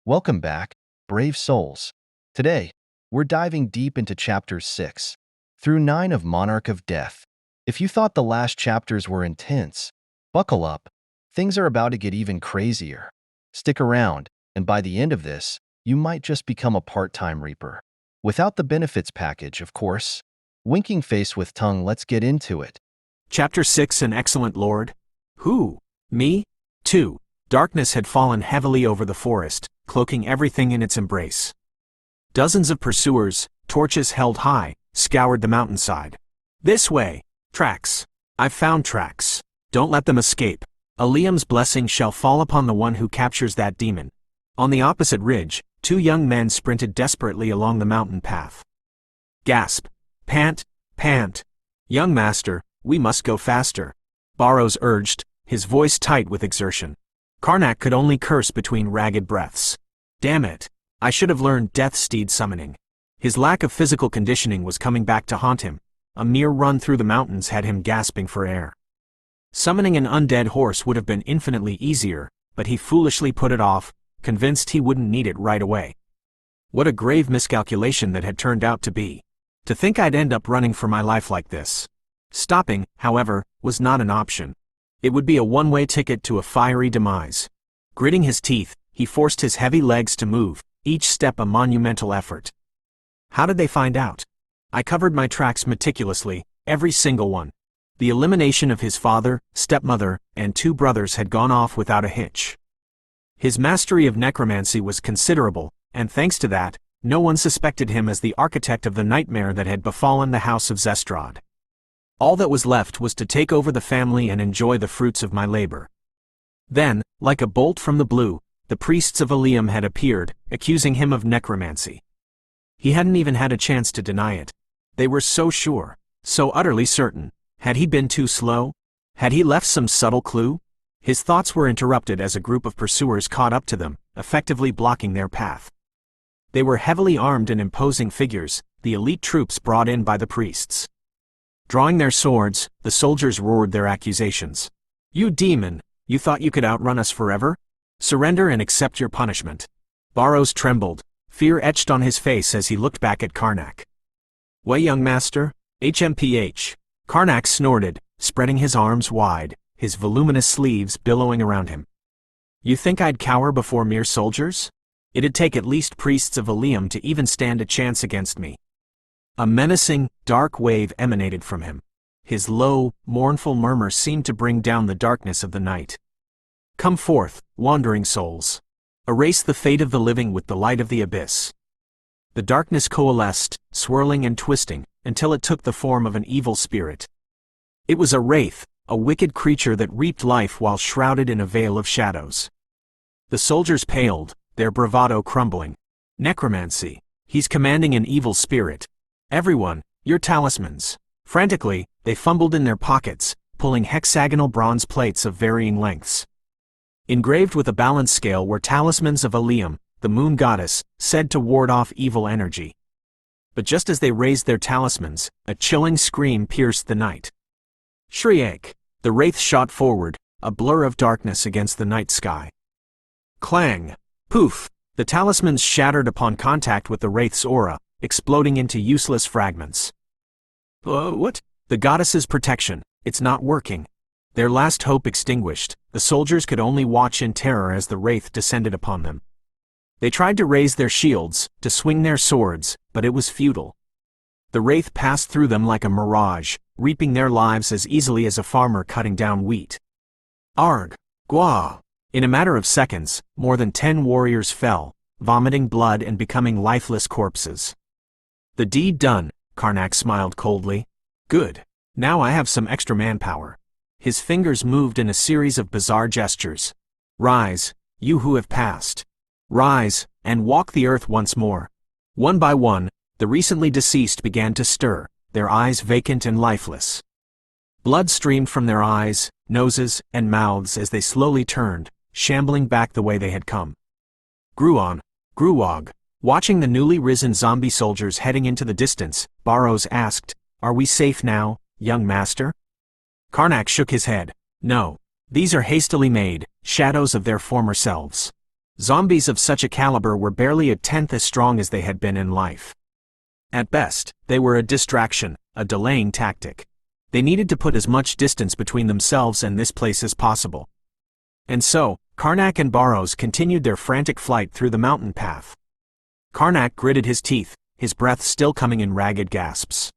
Welcome back, brave souls. Today, we're diving deep into chapters 6 through 9 of Monarch of Death. If you thought the last chapters were intense, buckle up. Things are about to get even crazier. Stick around, and by the end of this, you might just become a part-time reaper. Without the benefits package, of course. Winking face with tongue, let's get into it. Chapter 6. An excellent lord. Who? Me? 2. Darkness had fallen heavily over the forest, cloaking everything in its embrace. Dozens of pursuers, torches held high, scoured the mountainside. This way. Tracks. I've found tracks. Don't let them escape. Aliam's blessing shall fall upon the one who captures that demon. On the opposite ridge, 2 young men sprinted desperately along the mountain path. Gasp. Pant, pant. Young master, we must go faster. Barrows urged, his voice tight with exertion. Karnak could only curse between ragged breaths. Damn it. I should have learned death steed summoning. His lack of physical conditioning was coming back to haunt him. A mere run through the mountains had him gasping for air. Summoning an undead horse would have been infinitely easier, but he foolishly put it off, convinced he wouldn't need it right away. What a grave miscalculation that had turned out to be. To think I'd end up running for my life like this. Stopping, however, was not an option. It would be a one-way ticket to a fiery demise. Gritting his teeth, he forced his heavy legs to move, each step a monumental effort. How did they find out? I covered my tracks meticulously, every single one. The elimination of his father, stepmother, and 2 brothers had gone off without a hitch. His mastery of necromancy was considerable, and thanks to that, no one suspected him as the architect of the nightmare that had befallen the house of Zestrad. All that was left was to take over the family and enjoy the fruits of my labor. Then, like a bolt from the blue, the priests of Aliam had appeared, accusing him of necromancy. He hadn't even had a chance to deny it. They were so sure, so utterly certain. Had he been too slow? Had he left some subtle clue? His thoughts were interrupted as a group of pursuers caught up to them, effectively blocking their path. They were heavily armed and imposing figures, the elite troops brought in by the priests. Drawing their swords, the soldiers roared their accusations. You demon, you thought you could outrun us forever? Surrender and accept your punishment. Barrows trembled, fear etched on his face as he looked back at Karnak. Way, young master, HMPH. Karnak snorted, spreading his arms wide, his voluminous sleeves billowing around him. You think I'd cower before mere soldiers? It'd take at least priests of Aliam to even stand a chance against me. A menacing, dark wave emanated from him. His low, mournful murmur seemed to bring down the darkness of the night. Come forth, wandering souls. Erase the fate of the living with the light of the abyss. The darkness coalesced, swirling and twisting, until it took the form of an evil spirit. It was a wraith, a wicked creature that reaped life while shrouded in a veil of shadows. The soldiers paled, their bravado crumbling. Necromancy. He's commanding an evil spirit. Everyone, your talismans. Frantically, they fumbled in their pockets, pulling hexagonal bronze plates of varying lengths. Engraved with a balance scale were talismans of Aliam, the moon goddess, said to ward off evil energy. But just as they raised their talismans, a chilling scream pierced the night. Shriek! The wraith shot forward, a blur of darkness against the night sky. Clang! Poof! The talismans shattered upon contact with the wraith's aura, exploding into useless fragments. What? The goddess's protection, it's not working. Their last hope extinguished, the soldiers could only watch in terror as the wraith descended upon them. They tried to raise their shields, to swing their swords, but it was futile. The wraith passed through them like a mirage, reaping their lives as easily as a farmer cutting down wheat. Arg! Gwa! In a matter of seconds, more than 10 warriors fell, vomiting blood and becoming lifeless corpses. The deed done, Karnak smiled coldly. Good. Now I have some extra manpower. His fingers moved in a series of bizarre gestures. Rise, you who have passed. Rise, and walk the earth once more. One by one, the recently deceased began to stir, their eyes vacant and lifeless. Blood streamed from their eyes, noses, and mouths as they slowly turned, shambling back the way they had come. Gruon, Gruwog. Watching the newly risen zombie soldiers heading into the distance, Barrows asked, Are we safe now, young master? Karnak shook his head. No. These are hastily made, shadows of their former selves. Zombies of such a caliber were barely a tenth as strong as they had been in life. At best, they were a distraction, a delaying tactic. They needed to put as much distance between themselves and this place as possible. And so, Karnak and Barrows continued their frantic flight through the mountain path. Karnak gritted his teeth, his breath still coming in ragged gasps.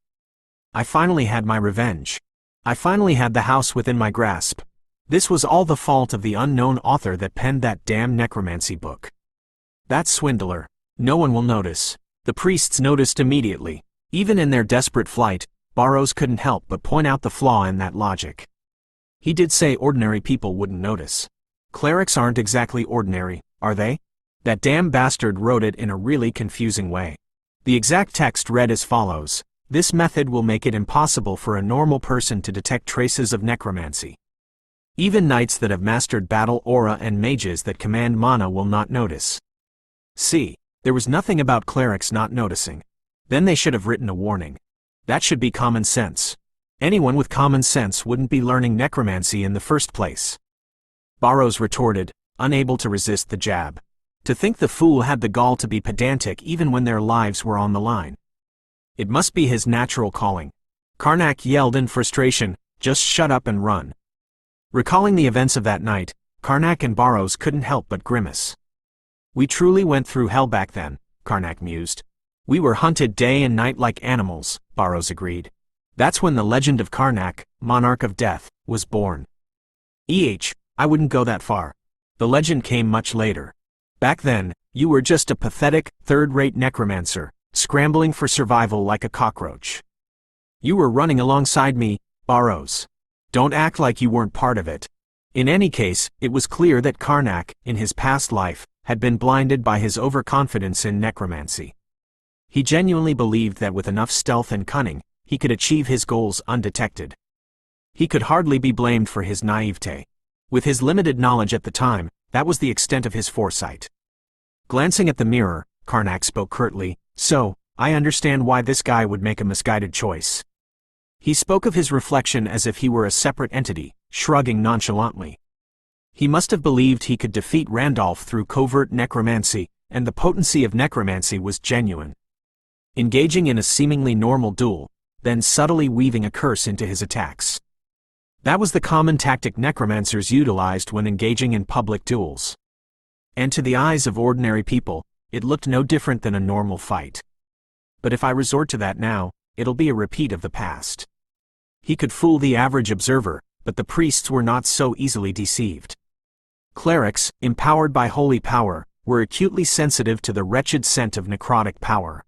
I finally had my revenge. I finally had the house within my grasp. This was all the fault of the unknown author that penned that damn necromancy book. That swindler. No one will notice. The priests noticed immediately. Even in their desperate flight, Barrows couldn't help but point out the flaw in that logic. He did say ordinary people wouldn't notice. Clerics aren't exactly ordinary, are they? That damn bastard wrote it in a really confusing way. The exact text read as follows: "This method will make it impossible for a normal person to detect traces of necromancy. Even knights that have mastered battle aura and mages that command mana will not notice." See, there was nothing about clerics not noticing. Then they should have written a warning. That should be common sense. Anyone with common sense wouldn't be learning necromancy in the first place. Barrows retorted, unable to resist the jab. To think the fool had the gall to be pedantic even when their lives were on the line. It must be his natural calling. Karnak yelled in frustration, "Just shut up and run." Recalling the events of that night, Karnak and Barrows couldn't help but grimace. We truly went through hell back then, Karnak mused. We were hunted day and night like animals, Barrows agreed. That's when the legend of Karnak, Monarch of Death, was born. I wouldn't go that far. The legend came much later. Back then, you were just a pathetic, third-rate necromancer, scrambling for survival like a cockroach. You were running alongside me, Barrows. Don't act like you weren't part of it. In any case, it was clear that Karnak, in his past life, had been blinded by his overconfidence in necromancy. He genuinely believed that with enough stealth and cunning, he could achieve his goals undetected. He could hardly be blamed for his naivete. With his limited knowledge at the time, that was the extent of his foresight. Glancing at the mirror, Karnak spoke curtly, "So, I understand why this guy would make a misguided choice." He spoke of his reflection as if he were a separate entity, shrugging nonchalantly. He must have believed he could defeat Randolph through covert necromancy, and the potency of necromancy was genuine. Engaging in a seemingly normal duel, then subtly weaving a curse into his attacks. That was the common tactic necromancers utilized when engaging in public duels. And to the eyes of ordinary people, it looked no different than a normal fight. But if I resort to that now, it'll be a repeat of the past. He could fool the average observer, but the priests were not so easily deceived. Clerics, empowered by holy power, were acutely sensitive to the wretched scent of necrotic power.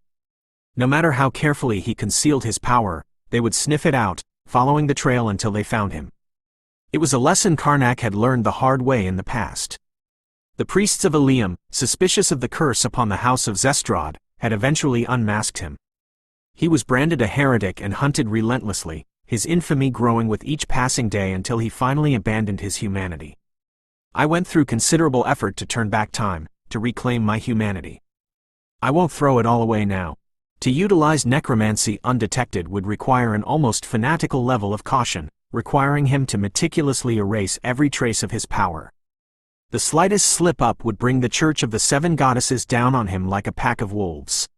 No matter how carefully he concealed his power, they would sniff it out, following the trail until they found him. It was a lesson Karnak had learned the hard way in the past. The priests of Ilium, suspicious of the curse upon the house of Zestrad, had eventually unmasked him. He was branded a heretic and hunted relentlessly, his infamy growing with each passing day until he finally abandoned his humanity. I went through considerable effort to turn back time, to reclaim my humanity. I won't throw it all away now. To utilize necromancy undetected would require an almost fanatical level of caution, requiring him to meticulously erase every trace of his power. The slightest slip-up would bring the Church of the Seven Goddesses down on him like a pack of wolves.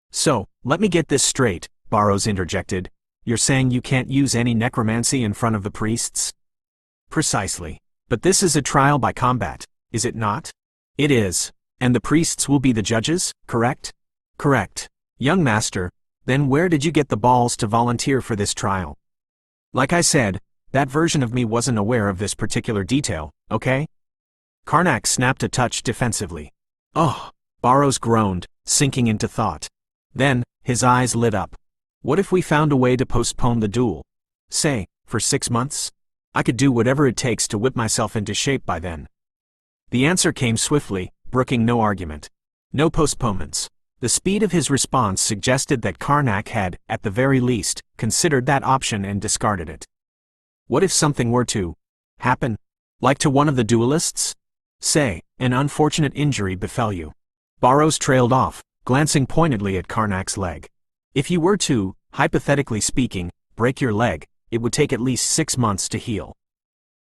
"So, let me get this straight," Barrows interjected. "You're saying you can't use any necromancy in front of the priests?" "Precisely. But this is a trial by combat, is it not?" "It is. And the priests will be the judges, correct?" "Correct. Young master, then where did you get the balls to volunteer for this trial?" "Like I said, that version of me wasn't aware of this particular detail, okay?" Karnak snapped a touch defensively. "Oh," Barrows groaned, sinking into thought. Then, his eyes lit up. "What if we found a way to postpone the duel? Say, for 6 months? I could do whatever it takes to whip myself into shape by then." The answer came swiftly, brooking no argument. No postponements. The speed of his response suggested that Karnak had, at the very least, considered that option and discarded it. What if something were to happen? Like to one of the duelists? Say, an unfortunate injury befell you. Barrows trailed off, glancing pointedly at Karnak's leg. If you were to, hypothetically speaking, break your leg, it would take at least 6 months to heal.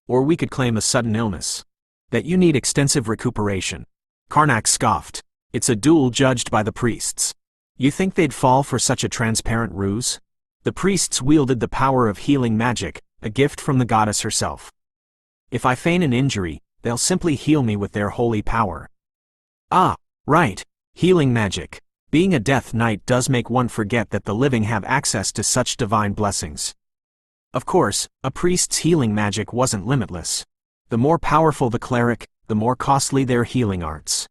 Or we could claim a sudden illness. That you need extensive recuperation. Karnak scoffed. It's a duel judged by the priests. You think they'd fall for such a transparent ruse? The priests wielded the power of healing magic, a gift from the goddess herself. If I feign an injury, they'll simply heal me with their holy power. Ah, right, healing magic. Being a death knight does make one forget that the living have access to such divine blessings. Of course, a priest's healing magic wasn't limitless. The more powerful the cleric, the more costly their healing arts.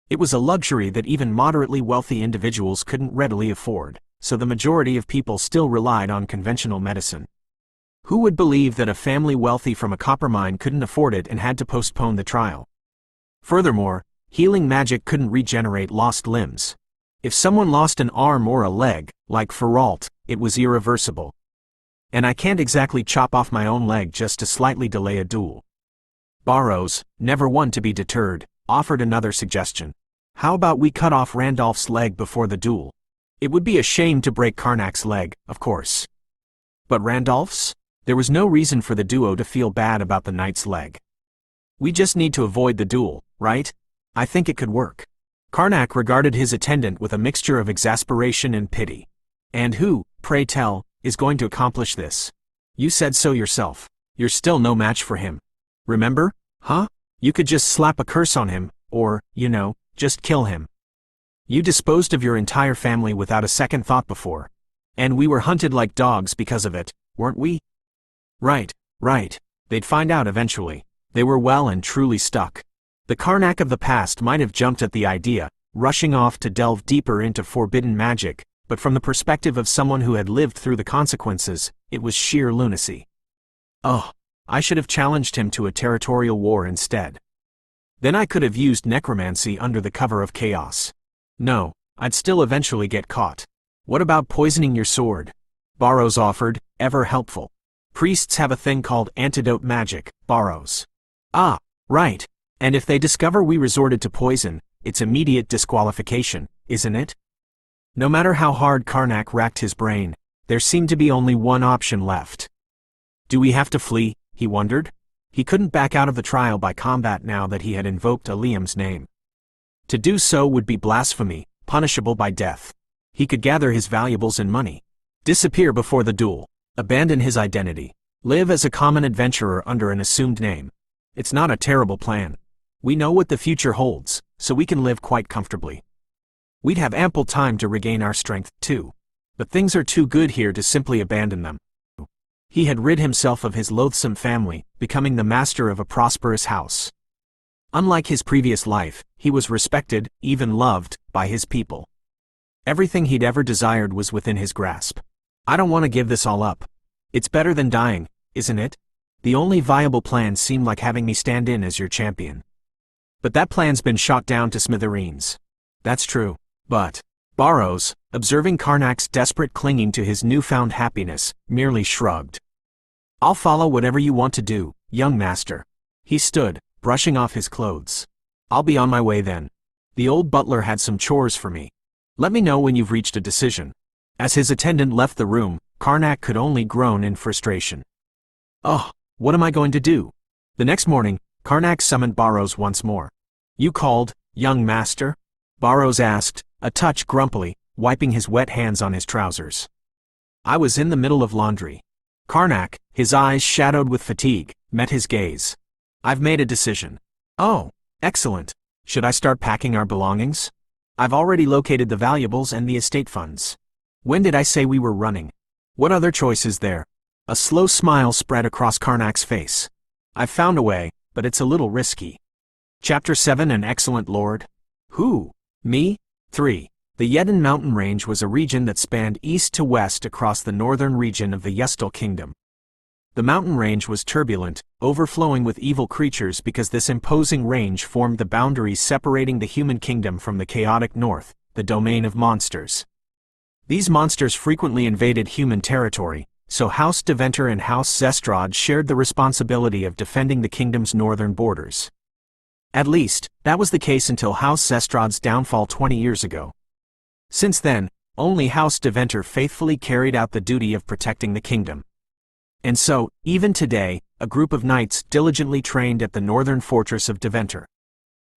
It was a luxury that even moderately wealthy individuals couldn't readily afford, so the majority of people still relied on conventional medicine. Who would believe that a family wealthy from a copper mine couldn't afford it and had to postpone the trial? Furthermore, healing magic couldn't regenerate lost limbs. If someone lost an arm or a leg, like Feralt, it was irreversible. And I can't exactly chop off my own leg just to slightly delay a duel. Barrows, never one to be deterred, offered another suggestion. How about we cut off Randolph's leg before the duel? It would be a shame to break Karnak's leg, of course. But Randolph's? There was no reason for the duo to feel bad about the knight's leg. We just need to avoid the duel, right? I think it could work. Karnak regarded his attendant with a mixture of exasperation and pity. And who, pray tell, is going to accomplish this? You said so yourself. You're still no match for him. Remember? Huh? You could just slap a curse on him, or, just kill him. You disposed of your entire family without a second thought before. And we were hunted like dogs because of it, weren't we? Right. They'd find out eventually. They were well and truly stuck. The Karnak of the past might have jumped at the idea, rushing off to delve deeper into forbidden magic, but from the perspective of someone who had lived through the consequences, it was sheer lunacy. Oh, I should have challenged him to a territorial war instead. Then I could have used necromancy under the cover of chaos. No, I'd still eventually get caught. What about poisoning your sword? Barrows offered, ever helpful. Priests have a thing called antidote magic, Barrows. Ah, right. And if they discover we resorted to poison, it's immediate disqualification, isn't it? No matter how hard Karnak racked his brain, there seemed to be only one option left. Do we have to flee? He wondered. He couldn't back out of the trial by combat now that he had invoked Aliam's name. To do so would be blasphemy, punishable by death. He could gather his valuables and money, disappear before the duel, abandon his identity, live as a common adventurer under an assumed name. It's not a terrible plan. We know what the future holds, so we can live quite comfortably. We'd have ample time to regain our strength, too. But things are too good here to simply abandon them. He had rid himself of his loathsome family, becoming the master of a prosperous house. Unlike his previous life, he was respected, even loved, by his people. Everything he'd ever desired was within his grasp. I don't want to give this all up. It's better than dying, isn't it? The only viable plan seemed like having me stand in as your champion. But that plan's been shot down to smithereens. That's true. But Barrows, observing Karnak's desperate clinging to his newfound happiness, merely shrugged. I'll follow whatever you want to do, young master. He stood, brushing off his clothes. I'll be on my way then. The old butler had some chores for me. Let me know when you've reached a decision. As his attendant left the room, Karnak could only groan in frustration. Oh, what am I going to do? The next morning, Karnak summoned Barrows once more. You called, young master? Barrows asked, a touch grumpily, wiping his wet hands on his trousers. I was in the middle of laundry. Karnak, his eyes shadowed with fatigue, met his gaze. I've made a decision. Oh, excellent. Should I start packing our belongings? I've already located the valuables and the estate funds. When did I say we were running? What other choice is there? A slow smile spread across Karnak's face. I've found a way, but it's a little risky. Chapter 7 An Excellent Lord. Who? Me? 3. The Yedin mountain range was a region that spanned east to west across the northern region of the Yestal kingdom. The mountain range was turbulent, overflowing with evil creatures because this imposing range formed the boundaries separating the human kingdom from the chaotic north, the domain of monsters. These monsters frequently invaded human territory, so House Deventer and House Zestrad shared the responsibility of defending the kingdom's northern borders. At least, that was the case until House Zestrad's downfall 20 years ago. Since then, only House Deventer faithfully carried out the duty of protecting the kingdom. And so, even today, a group of knights diligently trained at the northern fortress of Deventer.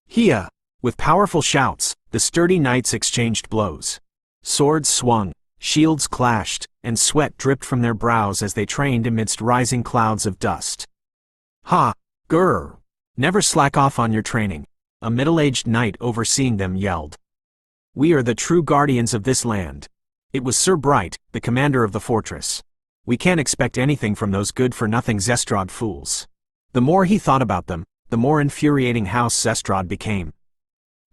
Hia! With powerful shouts, the sturdy knights exchanged blows. Swords swung, shields clashed, and sweat dripped from their brows as they trained amidst rising clouds of dust. "Ha! Grr! Never slack off on your training," a middle-aged knight overseeing them yelled. "We are the true guardians of this land." It was Sir Bright, the commander of the fortress. "We can't expect anything from those good-for-nothing Zestrad fools." The more he thought about them, the more infuriating House Zestrad became.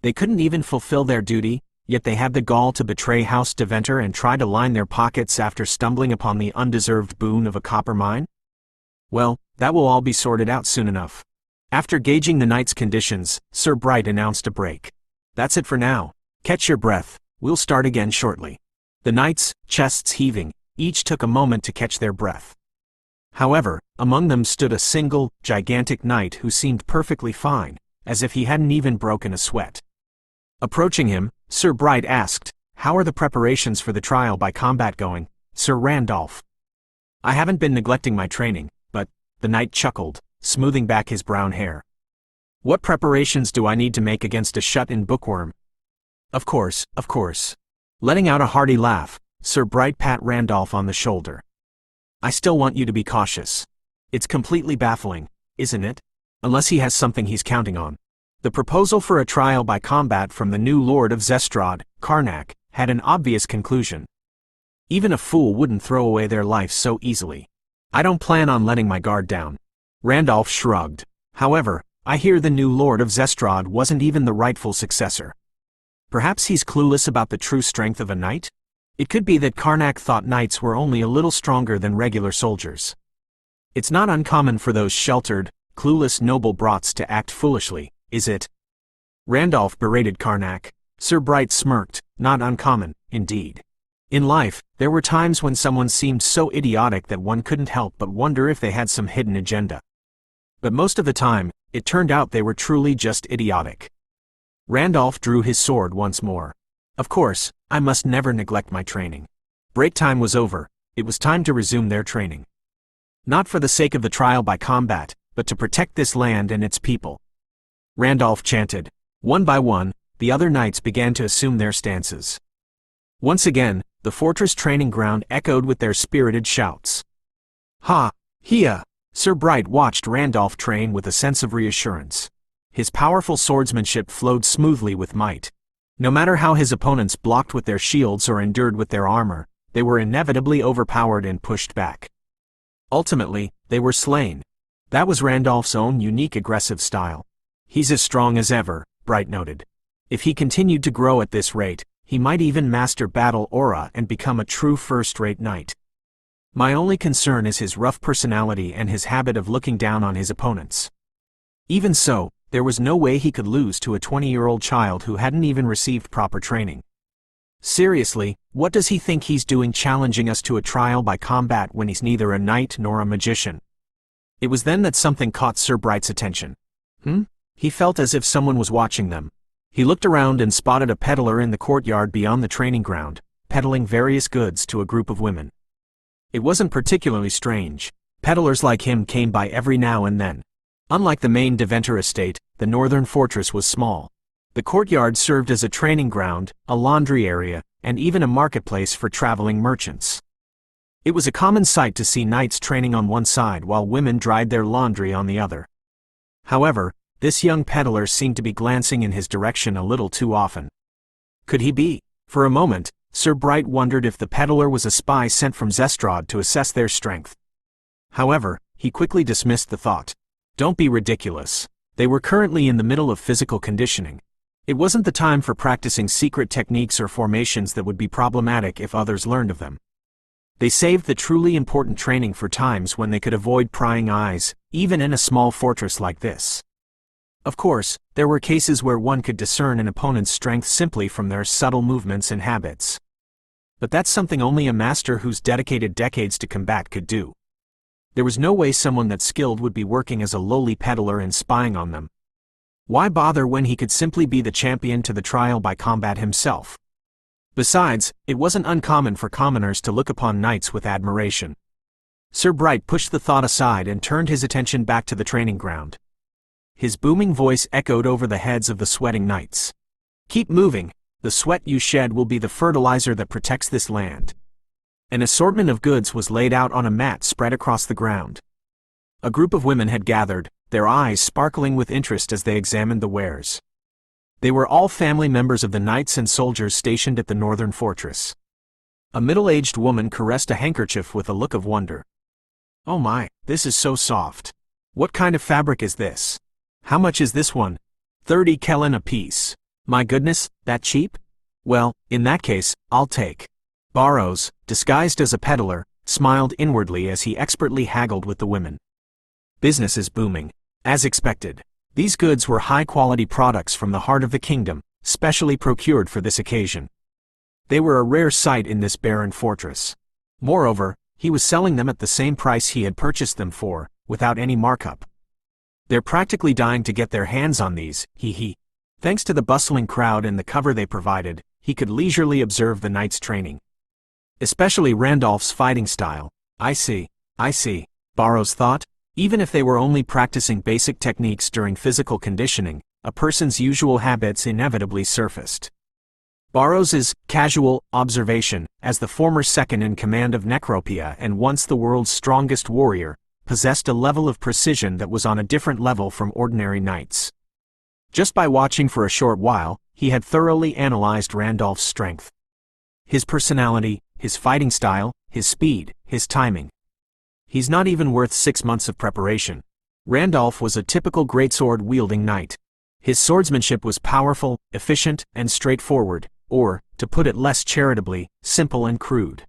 They couldn't even fulfill their duty, yet they had the gall to betray House Deventer and try to line their pockets after stumbling upon the undeserved boon of a copper mine? Well, that will all be sorted out soon enough. After gauging the knight's conditions, Sir Bright announced a break. "That's it for now. Catch your breath, we'll start again shortly." The knights, chests heaving, each took a moment to catch their breath. However, among them stood a single, gigantic knight who seemed perfectly fine, as if he hadn't even broken a sweat. Approaching him, Sir Bright asked, "How are the preparations for the trial by combat going, Sir Randolph?" "I haven't been neglecting my training, but," the knight chuckled, smoothing back his brown hair. "What preparations do I need to make against a shut-in bookworm?" Of course. Letting out a hearty laugh, Sir Bright pat Randolph on the shoulder. "I still want you to be cautious. It's completely baffling, isn't it? Unless he has something he's counting on." The proposal for a trial by combat from the new Lord of Zestrad, Karnak, had an obvious conclusion. Even a fool wouldn't throw away their life so easily. "I don't plan on letting my guard down." Randolph shrugged. "However, I hear the new Lord of Zestrad wasn't even the rightful successor. Perhaps he's clueless about the true strength of a knight? It could be that Karnak thought knights were only a little stronger than regular soldiers. It's not uncommon for those sheltered, clueless noble brats to act foolishly, is it?" Randolph berated Karnak. Sir Bright smirked. "Not uncommon, indeed. In life, there were times when someone seemed so idiotic that one couldn't help but wonder if they had some hidden agenda. But most of the time, it turned out they were truly just idiotic." Randolph drew his sword once more. "Of course, I must never neglect my training." Break time was over. It was time to resume their training. Not for the sake of the trial by combat, but to protect this land and its people. Randolph chanted. One by one, the other knights began to assume their stances. Once again, the fortress training ground echoed with their spirited shouts. "Ha! Hia!" Sir Bright watched Randolph train with a sense of reassurance. His powerful swordsmanship flowed smoothly with might. No matter how his opponents blocked with their shields or endured with their armor, they were inevitably overpowered and pushed back. Ultimately, they were slain. That was Randolph's own unique aggressive style. "He's as strong as ever," Bright noted. "If he continued to grow at this rate, he might even master battle aura and become a true first-rate knight. My only concern is his rough personality and his habit of looking down on his opponents." Even so, there was no way he could lose to a 20-year-old child who hadn't even received proper training. Seriously, what does he think he's doing challenging us to a trial by combat when he's neither a knight nor a magician? It was then that something caught Sir Bright's attention. He felt as if someone was watching them. He looked around and spotted a peddler in the courtyard beyond the training ground, peddling various goods to a group of women. It wasn't particularly strange. Peddlers like him came by every now and then. Unlike the main Deventer estate, the northern fortress was small. The courtyard served as a training ground, a laundry area, and even a marketplace for traveling merchants. It was a common sight to see knights training on one side while women dried their laundry on the other. However, this young peddler seemed to be glancing in his direction a little too often. Could he be? For a moment, Sir Bright wondered if the peddler was a spy sent from Zestrad to assess their strength. However, he quickly dismissed the thought. Don't be ridiculous. They were currently in the middle of physical conditioning. It wasn't the time for practicing secret techniques or formations that would be problematic if others learned of them. They saved the truly important training for times when they could avoid prying eyes, even in a small fortress like this. Of course, there were cases where one could discern an opponent's strength simply from their subtle movements and habits. But that's something only a master who's dedicated decades to combat could do. There was no way someone that skilled would be working as a lowly peddler and spying on them. Why bother when he could simply be the champion to the trial by combat himself? Besides, it wasn't uncommon for commoners to look upon knights with admiration. Sir Bright pushed the thought aside and turned his attention back to the training ground. His booming voice echoed over the heads of the sweating knights. "Keep moving. The sweat you shed will be the fertilizer that protects this land." An assortment of goods was laid out on a mat spread across the ground. A group of women had gathered, their eyes sparkling with interest as they examined the wares. They were all family members of the knights and soldiers stationed at the northern fortress. A middle-aged woman caressed a handkerchief with a look of wonder. "Oh my, this is so soft. What kind of fabric is this? How much is this one?" 30 kellen apiece. "My goodness, that cheap? Well, in that case, I'll take." Barrows, disguised as a peddler, smiled inwardly as he expertly haggled with the women. Business is booming. As expected, these goods were high-quality products from the heart of the kingdom, specially procured for this occasion. They were a rare sight in this barren fortress. Moreover, he was selling them at the same price he had purchased them for, without any markup. "They're practically dying to get their hands on these, he. Thanks to the bustling crowd and the cover they provided, he could leisurely observe the knights' training. Especially Randolph's fighting style. I see, Barrows thought. Even if they were only practicing basic techniques during physical conditioning, a person's usual habits inevitably surfaced. Barrows's casual observation, as the former second in command of Necropia and once the world's strongest warrior, possessed a level of precision that was on a different level from ordinary knights. Just by watching for a short while, he had thoroughly analyzed Randolph's strength. His personality, his fighting style, his speed, his timing. He's not even worth 6 months of preparation. Randolph was a typical greatsword-wielding knight. His swordsmanship was powerful, efficient, and straightforward, or, to put it less charitably, simple and crude.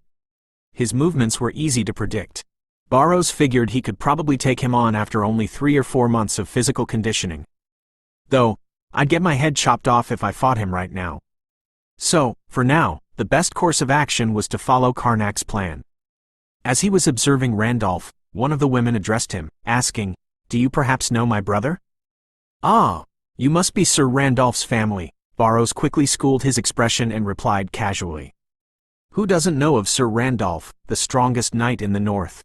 His movements were easy to predict. Barrows figured he could probably take him on after only 3 or 4 months of physical conditioning. Though, I'd get my head chopped off if I fought him right now. So, for now, the best course of action was to follow Karnak's plan. As he was observing Randolph, one of the women addressed him, asking, "Do you perhaps know my brother?" "Ah, you must be Sir Randolph's family." Barrows quickly schooled his expression and replied casually. "Who doesn't know of Sir Randolph, the strongest knight in the north?"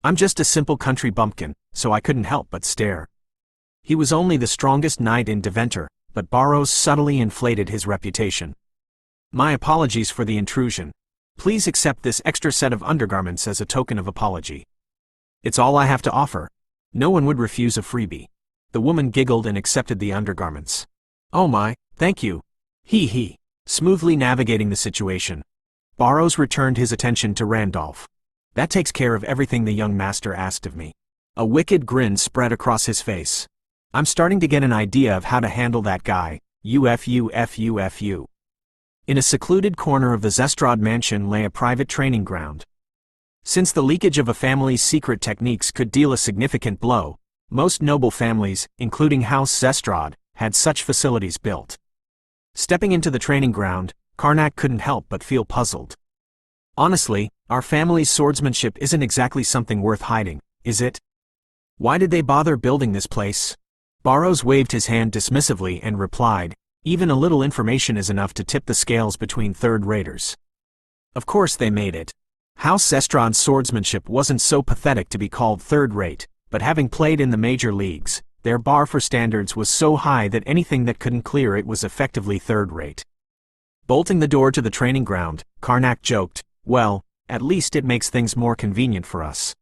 "I'm just a simple country bumpkin, so I couldn't help but stare." He was only the strongest knight in Deventer, but Barrows subtly inflated his reputation. "My apologies for the intrusion. Please accept this extra set of undergarments as a token of apology. It's all I have to offer. No one would refuse a freebie." The woman giggled and accepted the undergarments. "Oh my, thank you. He. Smoothly navigating the situation, Barrows returned his attention to Randolph. "That takes care of everything the young master asked of me." A wicked grin spread across his face. "I'm starting to get an idea of how to handle that guy, ufu. In a secluded corner of the Zestrad mansion lay a private training ground. Since the leakage of a family's secret techniques could deal a significant blow, most noble families, including House Zestrad, had such facilities built. Stepping into the training ground, Karnak couldn't help but feel puzzled. "Honestly, our family's swordsmanship isn't exactly something worth hiding, is it? Why did they bother building this place?" Barrows waved his hand dismissively and replied, "Even a little information is enough to tip the scales between third-raters. Of course they made it. House Zestrad's swordsmanship wasn't so pathetic to be called third-rate, but having played in the major leagues, their bar for standards was so high that anything that couldn't clear it was effectively third-rate." Bolting the door to the training ground, Karnak joked, "Well, at least it makes things more convenient for us."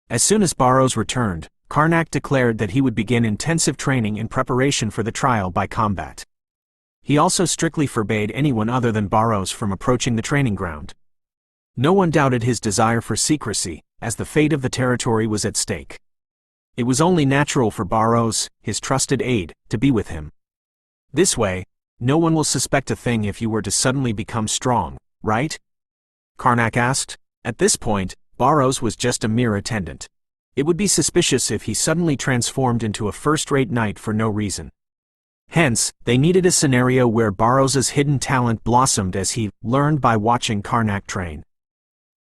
As soon as Barrows returned, Karnak declared that he would begin intensive training in preparation for the trial by combat. He also strictly forbade anyone other than Barrows from approaching the training ground. No one doubted his desire for secrecy, as the fate of the territory was at stake. It was only natural for Barrows, his trusted aide, to be with him. "This way, no one will suspect a thing if you were to suddenly become strong, right?" Karnak asked. At this point, Barrows was just a mere attendant. It would be suspicious if he suddenly transformed into a first-rate knight for no reason. Hence, they needed a scenario where Barrows's hidden talent blossomed as he learned by watching Karnak train.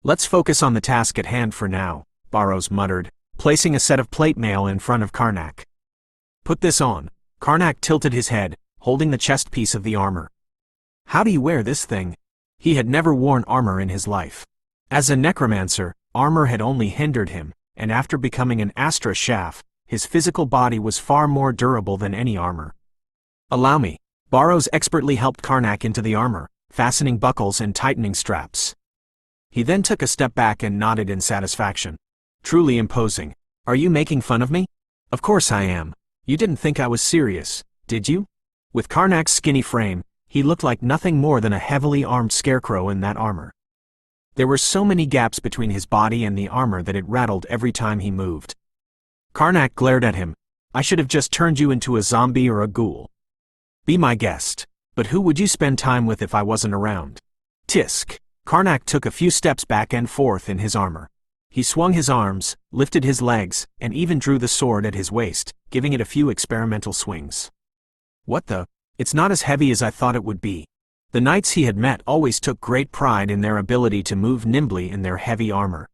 "Let's focus on the task at hand for now," Barrows muttered, placing a set of plate mail in front of Karnak. "Put this on." Karnak tilted his head, holding the chest piece of the armor. "How do you wear this thing?" He had never worn armor in his life. As a necromancer, armor had only hindered him, and after becoming an Astra Shaft, his physical body was far more durable than any armor. "Allow me." Barrows expertly helped Karnak into the armor, fastening buckles and tightening straps. He then took a step back and nodded in satisfaction. "Truly imposing. Are you making fun of me?" "Of course I am. You didn't think I was serious, did you?" With Karnak's skinny frame, he looked like nothing more than a heavily armed scarecrow in that armor. There were so many gaps between his body and the armor that it rattled every time he moved. Karnak glared at him. "I should have just turned you into a zombie or a ghoul. Be my guest. But who would you spend time with if I wasn't around?" Tisk. Karnak took a few steps back and forth in his armor. He swung his arms, lifted his legs, and even drew the sword at his waist, giving it a few experimental swings. "What the? It's not as heavy as I thought it would be." The knights he had met always took great pride in their ability to move nimbly in their heavy armor.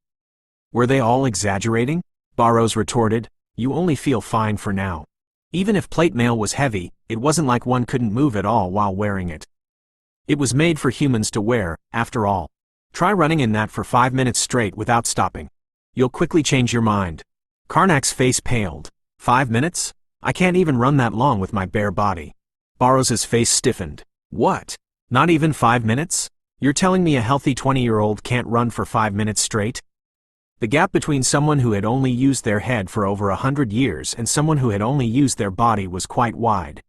"Were they all exaggerating?" Barrows retorted. "You only feel fine for now. Even if plate mail was heavy, it wasn't like one couldn't move at all while wearing it. It was made for humans to wear, after all. Try running in that for 5 minutes straight without stopping. You'll quickly change your mind." Karnak's face paled. 5 minutes? I can't even run that long with my bare body. Barrows's face stiffened. "What? Not even 5 minutes? You're telling me a healthy 20-year-old can't run for 5 minutes straight?" The gap between someone who had only used their head for over 100 years and someone who had only used their body was quite wide.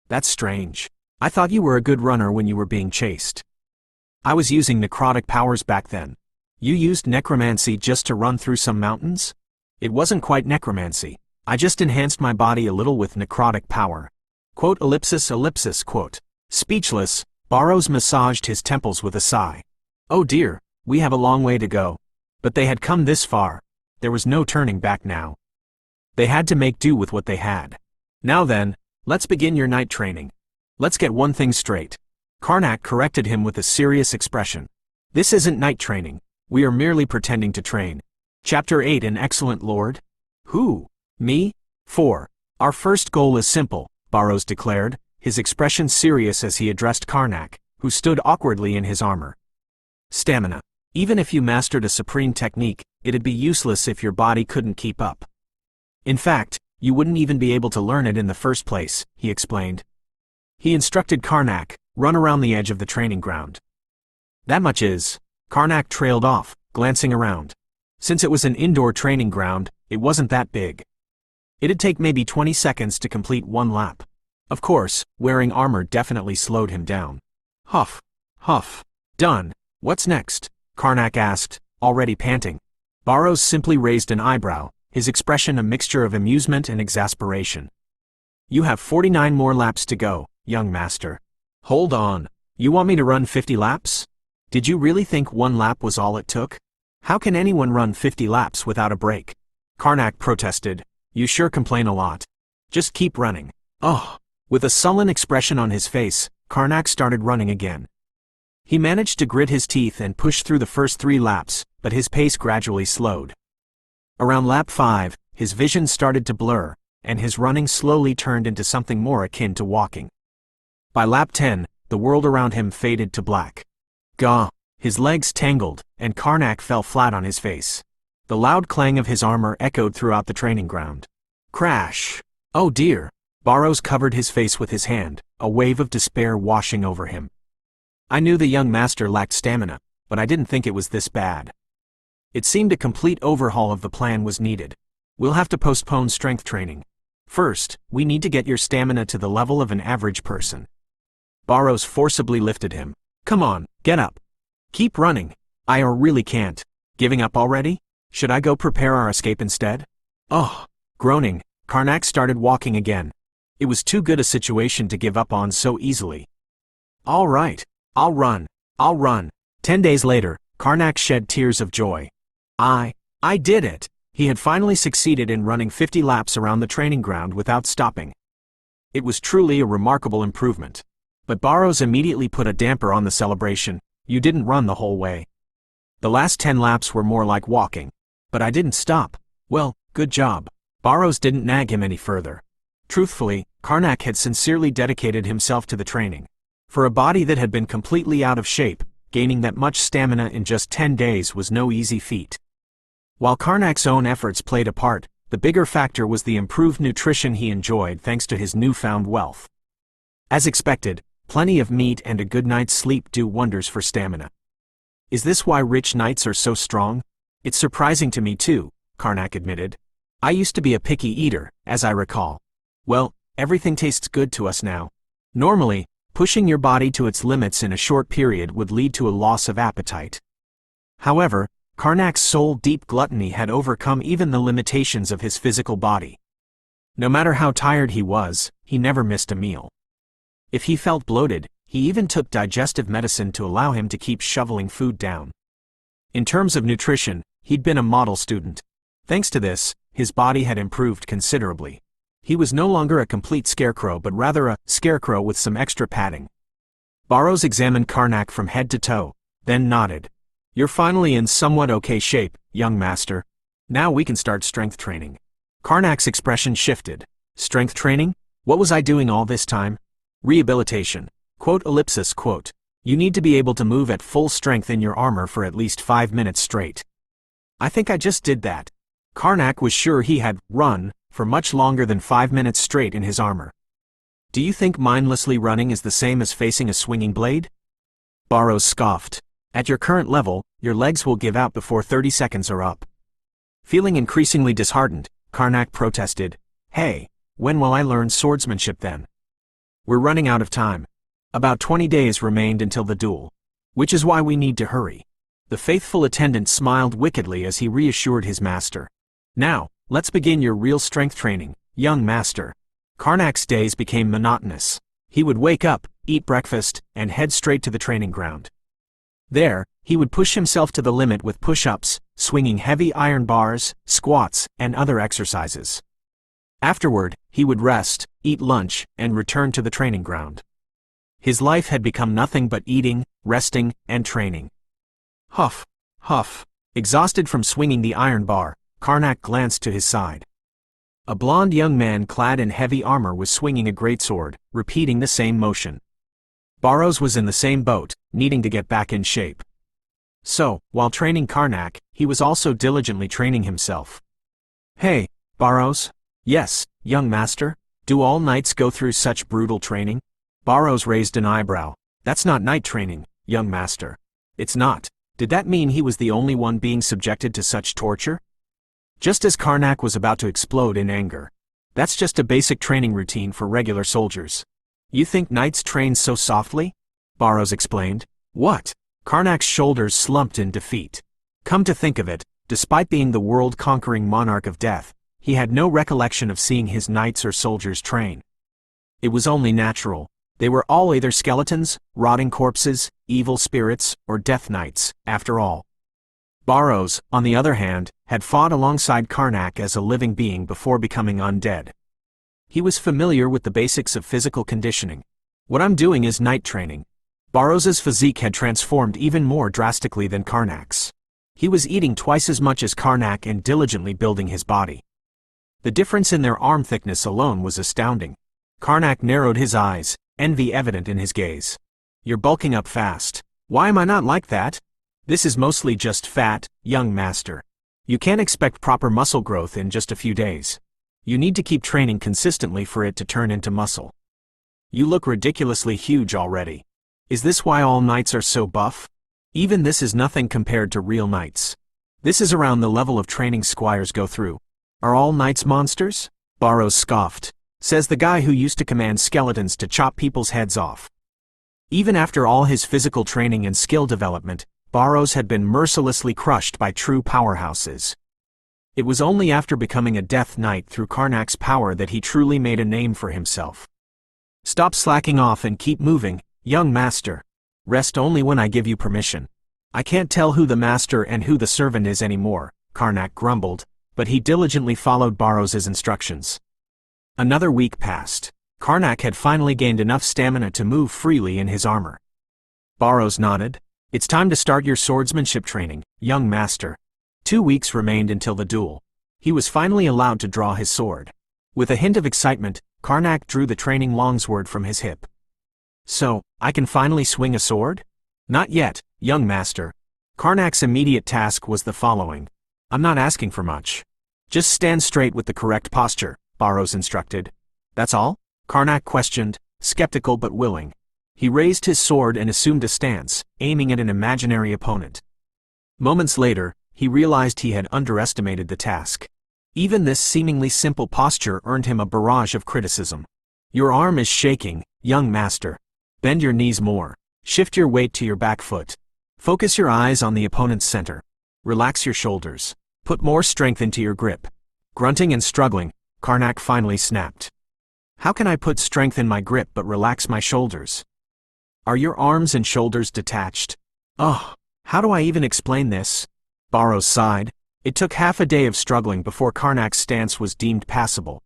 "That's strange. I thought you were a good runner when you were being chased." "I was using necrotic powers back then." "You used necromancy just to run through some mountains?" "It wasn't quite necromancy. I just enhanced my body a little with necrotic power." Quote ellipsis ellipsis quote. Speechless, Barrows massaged his temples with a sigh. "Oh dear, we have a long way to go." But they had come this far. There was no turning back now. They had to make do with what they had. "Now then, let's begin your night training. Let's get one thing straight." Karnak corrected him with a serious expression. "This isn't night training. We are merely pretending to train." Chapter 8. An excellent lord? "Who? Me? 4. Our first goal is simple," Barrows declared, his expression serious as he addressed Karnak, who stood awkwardly in his armor. "Stamina. Even if you mastered a supreme technique, it'd be useless if your body couldn't keep up. In fact, you wouldn't even be able to learn it in the first place," he explained. He instructed Karnak, "Run around the edge of the training ground." "That much is." Karnak trailed off, glancing around. Since it was an indoor training ground, it wasn't that big. It'd take maybe 20 seconds to complete one lap. Of course, wearing armor definitely slowed him down. Huff. Huff. "Done. What's next?" Karnak asked, already panting. Barrows simply raised an eyebrow, his expression a mixture of amusement and exasperation. "You have 49 more laps to go, young master." "Hold on. You want me to run 50 laps? Did you really think one lap was all it took? How can anyone run 50 laps without a break?" Karnak protested. "You sure complain a lot. Just keep running." "Oh." With a sullen expression on his face, Karnak started running again. He managed to grit his teeth and push through the first 3 laps, but his pace gradually slowed. Around lap 5, his vision started to blur, and his running slowly turned into something more akin to walking. By lap 10, the world around him faded to black. Gah! His legs tangled, and Karnak fell flat on his face. The loud clang of his armor echoed throughout the training ground. Crash! "Oh dear!" Barrows covered his face with his hand, a wave of despair washing over him. "I knew the young master lacked stamina, but I didn't think it was this bad." It seemed a complete overhaul of the plan was needed. "We'll have to postpone strength training. First, we need to get your stamina to the level of an average person." Barrows forcibly lifted him. "Come on, get up. Keep running." "I really can't." "Giving up already? Should I go prepare our escape instead?" "Oh." Groaning, Karnak started walking again. It was too good a situation to give up on so easily. "All right. I'll run. I'll run." 10 days later, Karnak shed tears of joy. I did it! He had finally succeeded in running 50 laps around the training ground without stopping. It was truly a remarkable improvement. But Barrows immediately put a damper on the celebration. "You didn't run the whole way. The last 10 laps were more like walking." "But I didn't stop." "Well, good job." Barrows didn't nag him any further. Truthfully, Karnak had sincerely dedicated himself to the training. For a body that had been completely out of shape, gaining that much stamina in just 10 days was no easy feat. While Karnak's own efforts played a part, The bigger factor was the improved nutrition he enjoyed thanks to his newfound wealth. As expected, plenty of meat and a good night's sleep do wonders for stamina. Is this why rich knights are so strong? It's surprising to me too, Karnak admitted. I used to be a picky eater, as I recall. Well, everything tastes good to us now. Normally, pushing your body to its limits in a short period would lead to a loss of appetite. However, Karnak's soul-deep gluttony had overcome even the limitations of his physical body. No matter how tired he was, he never missed a meal. If he felt bloated, he even took digestive medicine to allow him to keep shoveling food down. In terms of nutrition, he'd been a model student. Thanks to this, his body had improved considerably. He was no longer a complete scarecrow but rather a scarecrow with some extra padding. Barrows examined Karnak from head to toe, then nodded. You're finally in somewhat okay shape, young master. Now we can start strength training. Karnak's expression shifted. Strength training? What was I doing all this time? Rehabilitation. Quote ellipsis quote. You need to be able to move at full strength in your armor for at least 5 minutes straight. I think I just did that. Karnak was sure he had run for much longer than 5 minutes straight in his armor. Do you think mindlessly running is the same as facing a swinging blade? Barrows scoffed. At your current level, your legs will give out before 30 seconds are up. Feeling increasingly disheartened, Karnak protested. Hey, when will I learn swordsmanship then? We're running out of time. About 20 days remained until the duel. Which is why we need to hurry. The faithful attendant smiled wickedly as he reassured his master. Now, let's begin your real strength training, young master. Karnak's days became monotonous. He would wake up, eat breakfast, and head straight to the training ground. There, he would push himself to the limit with push-ups, swinging heavy iron bars, squats, and other exercises. Afterward, he would rest, eat lunch, and return to the training ground. His life had become nothing but eating, resting, and training. Huff, huff. Exhausted from swinging the iron bar, Karnak glanced to his side. A blond young man clad in heavy armor was swinging a greatsword, repeating the same motion. Barrows was in the same boat, needing to get back in shape. So, while training Karnak, he was also diligently training himself. Hey, Barrows? Yes, young master. Do all knights go through such brutal training? Barrows raised an eyebrow. That's not knight training, young master. It's not. Did that mean he was the only one being subjected to such torture? Just as Karnak was about to explode in anger. That's just a basic training routine for regular soldiers. You think knights train so softly? Barrows explained. What? Karnak's shoulders slumped in defeat. Come to think of it, despite being the world-conquering Monarch of Death, he had no recollection of seeing his knights or soldiers train. It was only natural. They were all either skeletons, rotting corpses, evil spirits, or death knights, after all. Barrows, on the other hand, had fought alongside Karnak as a living being before becoming undead. He was familiar with the basics of physical conditioning. What I'm doing is knight training. Barrows's physique had transformed even more drastically than Karnak's. He was eating twice as much as Karnak and diligently building his body. The difference in their arm thickness alone was astounding. Karnak narrowed his eyes, envy evident in his gaze. You're bulking up fast. Why am I not like that? This is mostly just fat, young master. You can't expect proper muscle growth in just a few days. You need to keep training consistently for it to turn into muscle. You look ridiculously huge already. Is this why all knights are so buff? Even this is nothing compared to real knights. This is around the level of training squires go through. Are all knights monsters? Barrows scoffed. Says the guy who used to command skeletons to chop people's heads off. Even after all his physical training and skill development, Barrows had been mercilessly crushed by true powerhouses. It was only after becoming a Death Knight through Karnak's power that he truly made a name for himself. Stop slacking off and keep moving, young master. Rest only when I give you permission. I can't tell who the master and who the servant is anymore, Karnak grumbled, but he diligently followed Barrows's instructions. Another week passed. Karnak had finally gained enough stamina to move freely in his armor. Barrows nodded. It's time to start your swordsmanship training, young master. 2 weeks remained until the duel. He was finally allowed to draw his sword. With a hint of excitement, Karnak drew the training longsword from his hip. So, I can finally swing a sword? Not yet, young master. Karnak's immediate task was the following. I'm not asking for much. Just stand straight with the correct posture, Barrows instructed. That's all? Karnak questioned, skeptical but willing. He raised his sword and assumed a stance, aiming at an imaginary opponent. Moments later, he realized he had underestimated the task. Even this seemingly simple posture earned him a barrage of criticism. Your arm is shaking, young master. Bend your knees more. Shift your weight to your back foot. Focus your eyes on the opponent's center. Relax your shoulders. Put more strength into your grip. Grunting and struggling, Karnak finally snapped. How can I put strength in my grip but relax my shoulders? Are your arms and shoulders detached? Oh, how do I even explain this? Barrows sighed. It took half a day of struggling before Karnak's stance was deemed passable.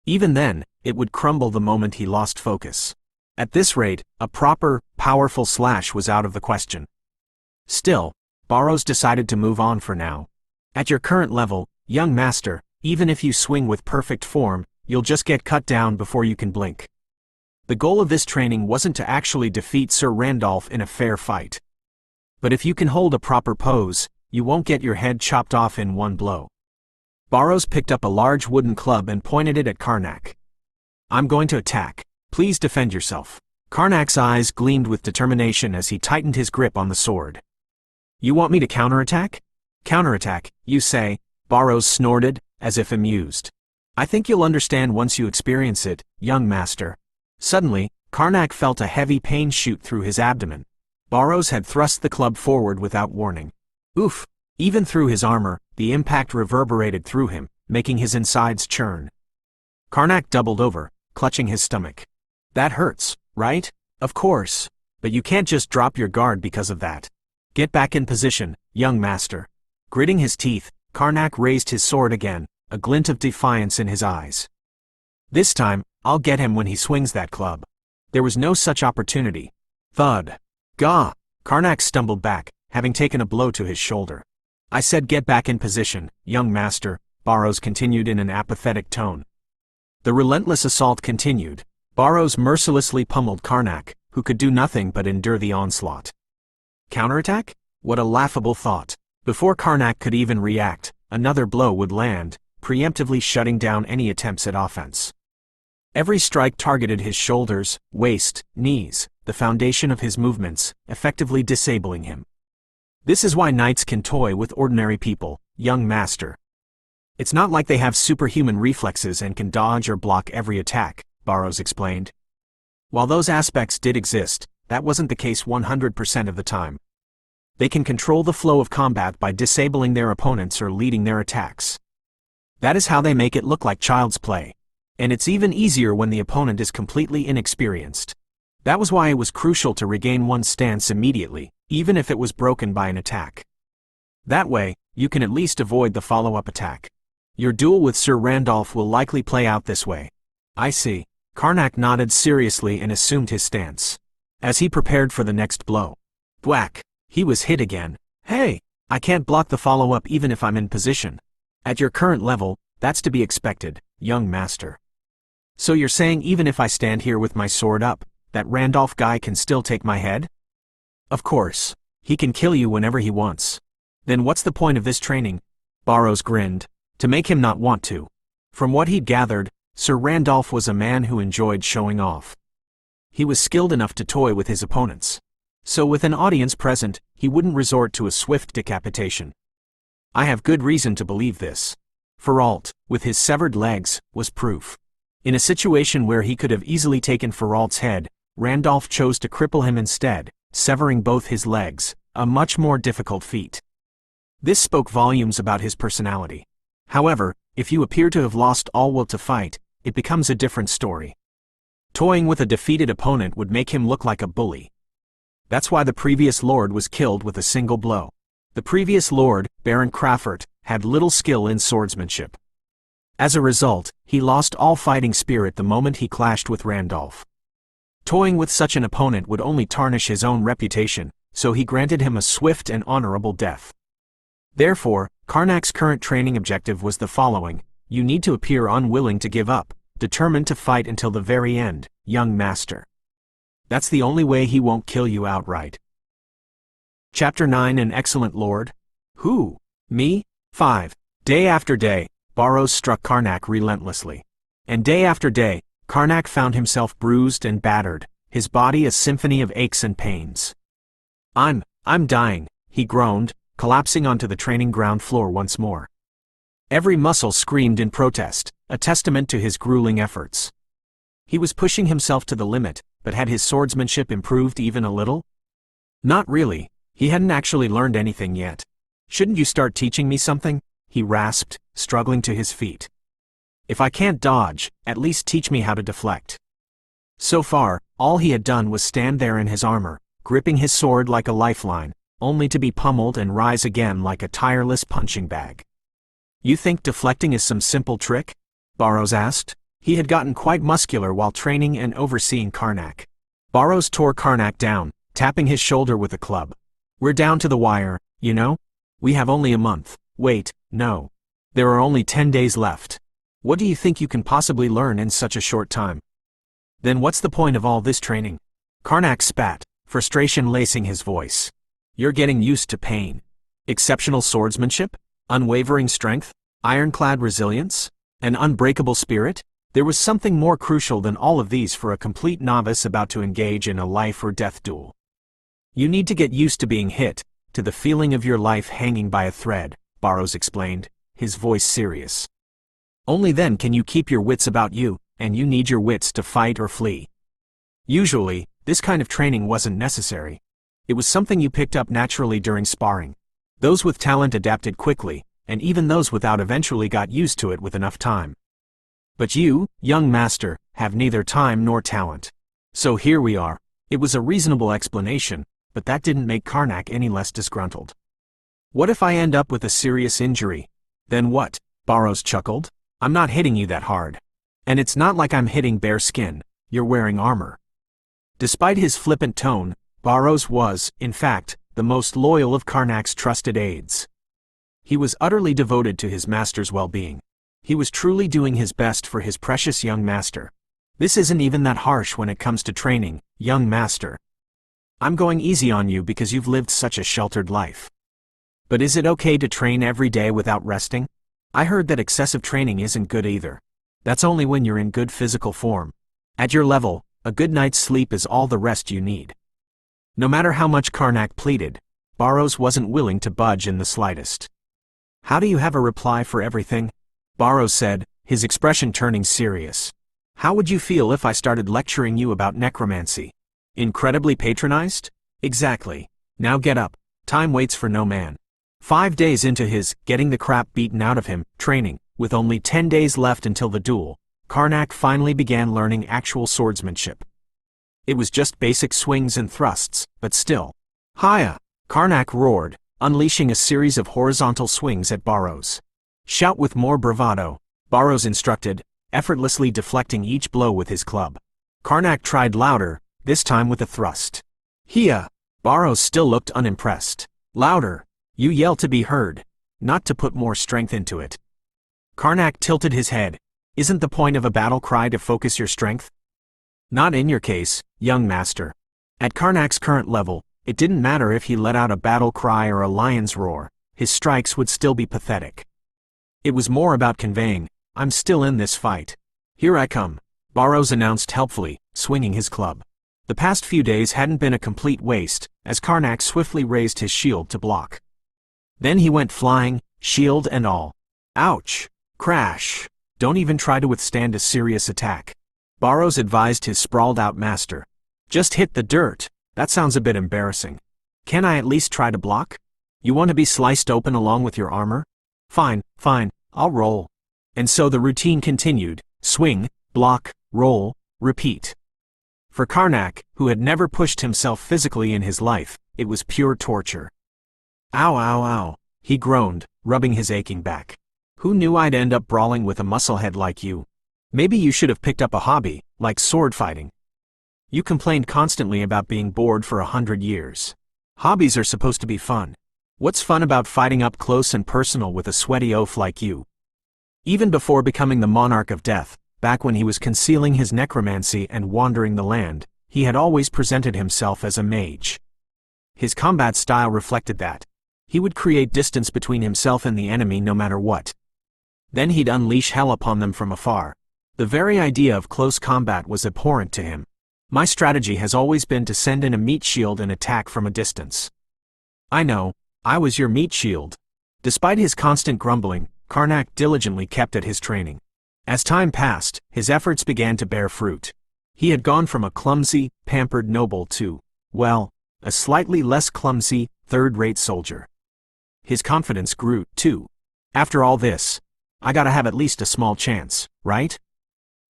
Even then, it would crumble the moment he lost focus. At this rate, a proper, powerful slash was out of the question. Still, Barrows decided to move on for now. At your current level, young master, even if you swing with perfect form, you'll just get cut down before you can blink. The goal of this training wasn't to actually defeat Sir Randolph in a fair fight. But if you can hold a proper pose, you won't get your head chopped off in one blow. Barrows picked up a large wooden club and pointed it at Karnak. I'm going to attack. Please defend yourself. Karnak's eyes gleamed with determination as he tightened his grip on the sword. You want me to counterattack? Counterattack, you say? Barrows snorted, as if amused. I think you'll understand once you experience it, young master. Suddenly, Karnak felt a heavy pain shoot through his abdomen. Barrows had thrust the club forward without warning. Oof! Even through his armor, the impact reverberated through him, making his insides churn. Karnak doubled over, clutching his stomach. That hurts, right? Of course. But you can't just drop your guard because of that. Get back in position, young master. Gritting his teeth, Karnak raised his sword again, a glint of defiance in his eyes. This time, I'll get him when he swings that club. There was no such opportunity. Thud. Gah! Karnak stumbled back, having taken a blow to his shoulder. I said get back in position, young master, Barrows continued in an apathetic tone. The relentless assault continued. Barrows mercilessly pummeled Karnak, who could do nothing but endure the onslaught. Counterattack? What a laughable thought. Before Karnak could even react, another blow would land, preemptively shutting down any attempts at offense. Every strike targeted his shoulders, waist, knees, the foundation of his movements, effectively disabling him. This is why knights can toy with ordinary people, young master. It's not like they have superhuman reflexes and can dodge or block every attack, Barrows explained. While those aspects did exist, that wasn't the case 100% of the time. They can control the flow of combat by disabling their opponents or leading their attacks. That is how they make it look like child's play. And it's even easier when the opponent is completely inexperienced. That was why it was crucial to regain one's stance immediately, even if it was broken by an attack. That way, you can at least avoid the follow-up attack. Your duel with Sir Randolph will likely play out this way. I see. Karnak nodded seriously and assumed his stance. As he prepared for the next blow. Whack! He was hit again. Hey! I can't block the follow-up even if I'm in position. At your current level, that's to be expected, young master. So you're saying even if I stand here with my sword up, that Randolph guy can still take my head? Of course. He can kill you whenever he wants. Then what's the point of this training? Barrows grinned. To make him not want to. From what he'd gathered, Sir Randolph was a man who enjoyed showing off. He was skilled enough to toy with his opponents. So with an audience present, he wouldn't resort to a swift decapitation. I have good reason to believe this. Feralt, with his severed legs, was proof. In a situation where he could have easily taken Feralt's head, Randolph chose to cripple him instead, severing both his legs, a much more difficult feat. This spoke volumes about his personality. However, if you appear to have lost all will to fight, it becomes a different story. Toying with a defeated opponent would make him look like a bully. That's why the previous lord was killed with a single blow. The previous lord, Baron Crawford, had little skill in swordsmanship. As a result, he lost all fighting spirit the moment he clashed with Randolph. Toying with such an opponent would only tarnish his own reputation, so he granted him a swift and honorable death. Therefore, Karnak's current training objective was the following: you need to appear unwilling to give up, determined to fight until the very end, young master. That's the only way he won't kill you outright. Chapter 9. An excellent lord? Who? Me? 5. Day after day, Barrows struck Karnak relentlessly. And day after day, Karnak found himself bruised and battered, his body a symphony of aches and pains. I'm dying, he groaned, collapsing onto the training ground floor once more. Every muscle screamed in protest, a testament to his grueling efforts. He was pushing himself to the limit, but had his swordsmanship improved even a little? Not really, he hadn't actually learned anything yet. Shouldn't you start teaching me something? He rasped, struggling to his feet. If I can't dodge, at least teach me how to deflect. So far, all he had done was stand there in his armor, gripping his sword like a lifeline, only to be pummeled and rise again like a tireless punching bag. You think deflecting is some simple trick? Barrows asked. He had gotten quite muscular while training and overseeing Karnak. Barrows tore Karnak down, tapping his shoulder with a club. We're down to the wire, you know? We have only a month. Wait, no. There are only 10 days left. What do you think you can possibly learn in such a short time? Then what's the point of all this training? Karnak spat, frustration lacing his voice. You're getting used to pain. Exceptional swordsmanship? Unwavering strength? Ironclad resilience? An unbreakable spirit? There was something more crucial than all of these for a complete novice about to engage in a life-or-death duel. You need to get used to being hit, to the feeling of your life hanging by a thread, Barrows explained, his voice serious. Only then can you keep your wits about you, and you need your wits to fight or flee. Usually, this kind of training wasn't necessary. It was something you picked up naturally during sparring. Those with talent adapted quickly, and even those without eventually got used to it with enough time. But you, young master, have neither time nor talent. So here we are. It was a reasonable explanation, but that didn't make Karnak any less disgruntled. What if I end up with a serious injury? Then what? Barrows chuckled. I'm not hitting you that hard. And it's not like I'm hitting bare skin, you're wearing armor. Despite his flippant tone, Barrows was, in fact, the most loyal of Karnak's trusted aides. He was utterly devoted to his master's well-being. He was truly doing his best for his precious young master. This isn't even that harsh when it comes to training, young master. I'm going easy on you because you've lived such a sheltered life. But is it okay to train every day without resting? I heard that excessive training isn't good either. That's only when you're in good physical form. At your level, a good night's sleep is all the rest you need. No matter how much Karnak pleaded, Barrows wasn't willing to budge in the slightest. How do you have a reply for everything? Barrows said, his expression turning serious. How would you feel if I started lecturing you about necromancy? Incredibly patronized? Exactly. Now get up. Time waits for no man. 5 days into his getting the crap beaten out of him training, with only 10 days left until the duel, Karnak finally began learning actual swordsmanship. It was just basic swings and thrusts, but still. Hiya! Karnak roared, unleashing a series of horizontal swings at Barrows. Shout with more bravado, Barrows instructed, effortlessly deflecting each blow with his club. Karnak tried louder, this time with a thrust. Hiya! Barrows still looked unimpressed. Louder! You yell to be heard, not to put more strength into it. Karnak tilted his head. Isn't the point of a battle cry to focus your strength? Not in your case, young master. At Karnak's current level, it didn't matter if he let out a battle cry or a lion's roar, his strikes would still be pathetic. It was more about conveying, I'm still in this fight. Here I come, Barrows announced helpfully, swinging his club. The past few days hadn't been a complete waste, as Karnak swiftly raised his shield to block. Then he went flying, shield and all. Ouch! Crash! Don't even try to withstand a serious attack. Barrows advised his sprawled-out master. Just hit the dirt, that sounds a bit embarrassing. Can I at least try to block? You want to be sliced open along with your armor? Fine, I'll roll. And so the routine continued, swing, block, roll, repeat. For Karnak, who had never pushed himself physically in his life, it was pure torture. Ow, he groaned, rubbing his aching back. Who knew I'd end up brawling with a musclehead like you? Maybe you should have picked up a hobby, like sword fighting. You complained constantly about being bored for 100 years. Hobbies are supposed to be fun. What's fun about fighting up close and personal with a sweaty oaf like you? Even before becoming the Monarch of Death, back when he was concealing his necromancy and wandering the land, he had always presented himself as a mage. His combat style reflected that. He would create distance between himself and the enemy no matter what. Then he'd unleash hell upon them from afar. The very idea of close combat was abhorrent to him. My strategy has always been to send in a meat shield and attack from a distance. I know, I was your meat shield. Despite his constant grumbling, Karnak diligently kept at his training. As time passed, his efforts began to bear fruit. He had gone from a clumsy, pampered noble to, well, a slightly less clumsy, third-rate soldier. His confidence grew, too. After all this, I gotta have at least a small chance, right?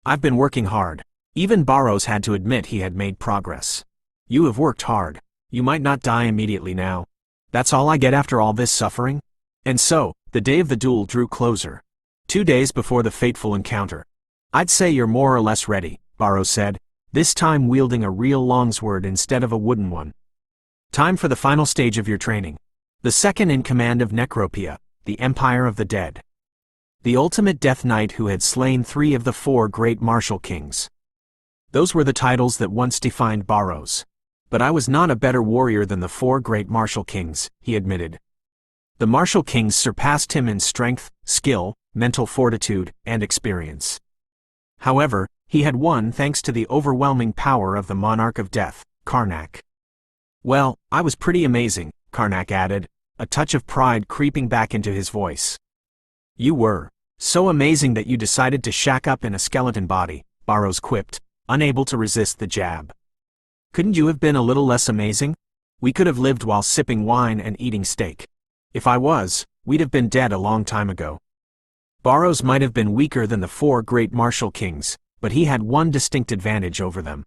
I've been working hard. Even Barrows had to admit he had made progress. You have worked hard. You might not die immediately now. That's all I get after all this suffering? And so, the day of the duel drew closer. 2 days before the fateful encounter. I'd say you're more or less ready, Barrows said, this time wielding a real longsword instead of a wooden one. Time for the final stage of your training. The second in command of Necropia, the Empire of the Dead. The ultimate Death Knight who had slain 3 of the 4 great martial kings. Those were the titles that once defined Barrows. But I was not a better warrior than the 4 great martial kings, he admitted. The martial kings surpassed him in strength, skill, mental fortitude, and experience. However, he had won thanks to the overwhelming power of the Monarch of Death, Karnak. Well, I was pretty amazing, Karnak added, a touch of pride creeping back into his voice. You were. So amazing that you decided to shack up in a skeleton body, Barrows quipped, unable to resist the jab. Couldn't you have been a little less amazing? We could have lived while sipping wine and eating steak. If I was, we'd have been dead a long time ago. Barrows might have been weaker than the 4 great martial kings, but he had one distinct advantage over them.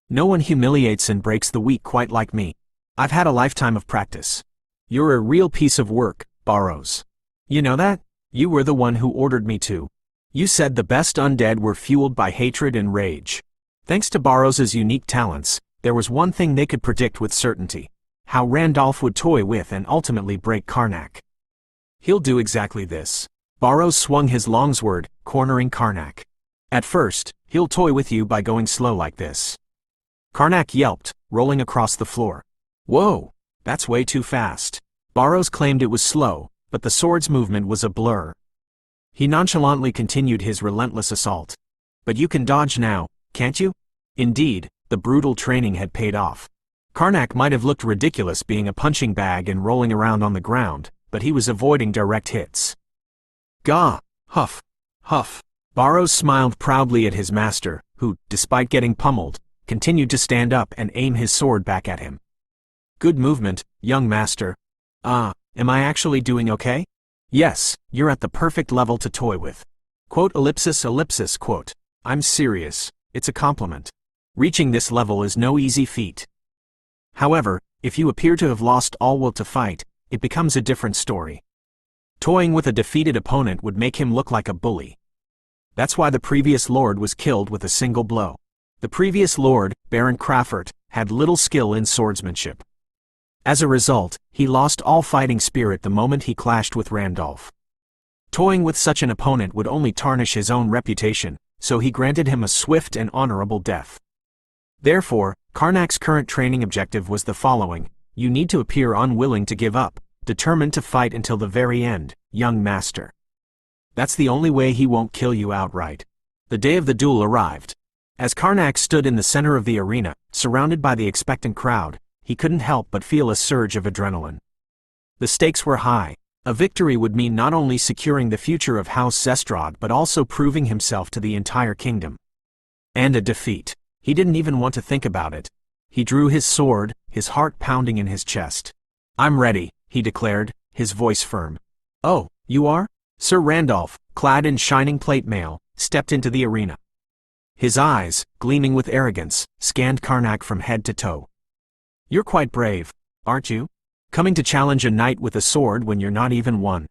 No one humiliates and breaks the weak quite like me. I've had a lifetime of practice. You're a real piece of work, Barrows. You know that? You were the one who ordered me to. You said the best undead were fueled by hatred and rage. Thanks to Barrows's unique talents, there was one thing they could predict with certainty: how Randolph would toy with and ultimately break Karnak. He'll do exactly this. Barrows swung his longsword, cornering Karnak. At first, he'll toy with you by going slow like this. Karnak yelped, rolling across the floor. Whoa, that's way too fast. Barrows claimed it was slow, but the sword's movement was a blur. He nonchalantly continued his relentless assault. But you can dodge now, can't you? Indeed, the brutal training had paid off. Karnak might have looked ridiculous being a punching bag and rolling around on the ground, but he was avoiding direct hits. Gah! Huff! Huff! Barrows smiled proudly at his master, who, despite getting pummeled, continued to stand up and aim his sword back at him. Good movement, young master. Am I actually doing okay? Yes, you're at the perfect level to toy with. Quote ellipsis ellipsis quote. I'm serious, it's a compliment. Reaching this level is no easy feat. However, if you appear to have lost all will to fight, it becomes a different story. Toying with a defeated opponent would make him look like a bully. That's why the previous lord was killed with a single blow. The previous lord, Baron Crawford, had little skill in swordsmanship. As a result, he lost all fighting spirit the moment he clashed with Randolph. Toying with such an opponent would only tarnish his own reputation, so he granted him a swift and honorable death. Therefore, Karnak's current training objective was the following: you need to appear unwilling to give up, determined to fight until the very end, young master. That's the only way he won't kill you outright. The day of the duel arrived. As Karnak stood in the center of the arena, surrounded by the expectant crowd, he couldn't help but feel a surge of adrenaline. The stakes were high. A victory would mean not only securing the future of House Zestrad but also proving himself to the entire kingdom. And a defeat. He didn't even want to think about it. He drew his sword, his heart pounding in his chest. I'm ready, he declared, his voice firm. Oh, you are? Sir Randolph, clad in shining plate mail, stepped into the arena. His eyes, gleaming with arrogance, scanned Karnak from head to toe. You're quite brave, aren't you? Coming to challenge a knight with a sword when you're not even one.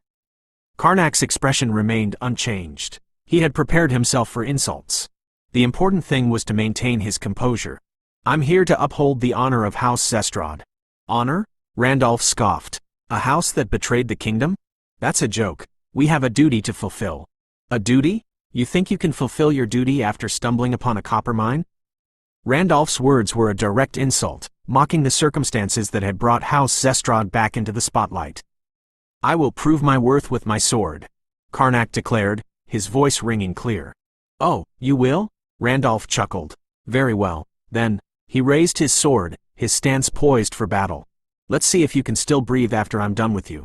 Karnak's expression remained unchanged. He had prepared himself for insults. The important thing was to maintain his composure. I'm here to uphold the honor of House Zestrad. Honor? Randolph scoffed. A house that betrayed the kingdom? That's a joke. We have a duty to fulfill. A duty? You think you can fulfill your duty after stumbling upon a copper mine? Randolph's words were a direct insult, mocking the circumstances that had brought House Zestrad back into the spotlight. I will prove my worth with my sword. Karnak declared, his voice ringing clear. Oh, you will? Randolph chuckled. Very well, then. He raised his sword, his stance poised for battle. Let's see if you can still breathe after I'm done with you.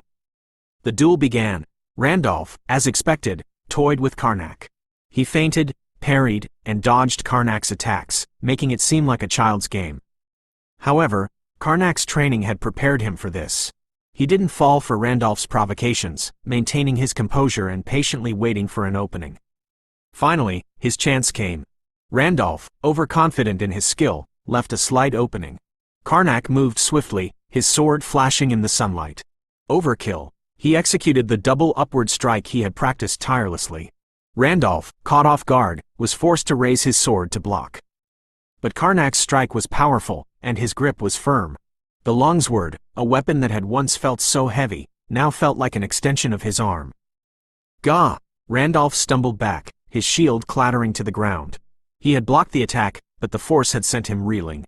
The duel began. Randolph, as expected, toyed with Karnak. He feinted, parried, and dodged Karnak's attacks, making it seem like a child's game. However, Karnak's training had prepared him for this. He didn't fall for Randolph's provocations, maintaining his composure and patiently waiting for an opening. Finally, his chance came. Randolph, overconfident in his skill, left a slight opening. Karnak moved swiftly, his sword flashing in the sunlight. Overkill. He executed the double upward strike he had practiced tirelessly. Randolph, caught off guard, was forced to raise his sword to block. But Karnak's strike was powerful, and his grip was firm. The longsword, a weapon that had once felt so heavy, now felt like an extension of his arm. Gah! Randolph stumbled back, his shield clattering to the ground. He had blocked the attack, but the force had sent him reeling.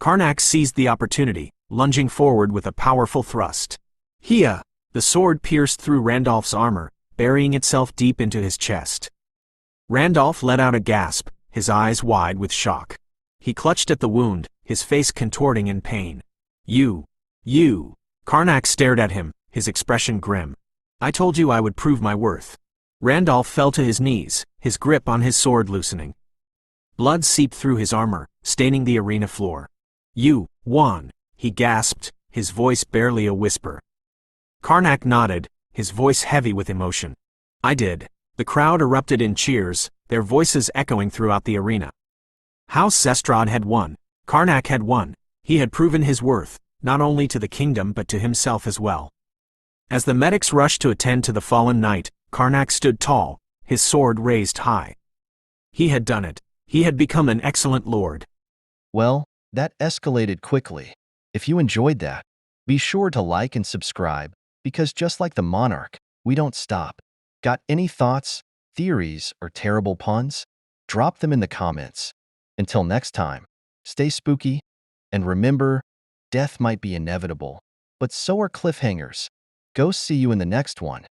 Karnak seized the opportunity, lunging forward with a powerful thrust. Hia! The sword pierced through Randolph's armor, burying itself deep into his chest. Randolph let out a gasp, his eyes wide with shock. He clutched at the wound, his face contorting in pain. You! Karnak stared at him, his expression grim. I told you I would prove my worth. Randolph fell to his knees, his grip on his sword loosening. Blood seeped through his armor, staining the arena floor. You won, he gasped, his voice barely a whisper. Karnak nodded, his voice heavy with emotion. I did. The crowd erupted in cheers, their voices echoing throughout the arena. House Zestrad had won. Karnak had won. He had proven his worth, not only to the kingdom but to himself as well. As the medics rushed to attend to the fallen knight, Karnak stood tall, his sword raised high. He had done it. He had become an excellent lord. Well, that escalated quickly. If you enjoyed that, be sure to like and subscribe, because just like the Monarch, we don't stop. Got any thoughts, theories, or terrible puns? Drop them in the comments. Until next time, stay spooky, and remember, death might be inevitable, but so are cliffhangers. Go see you in the next one.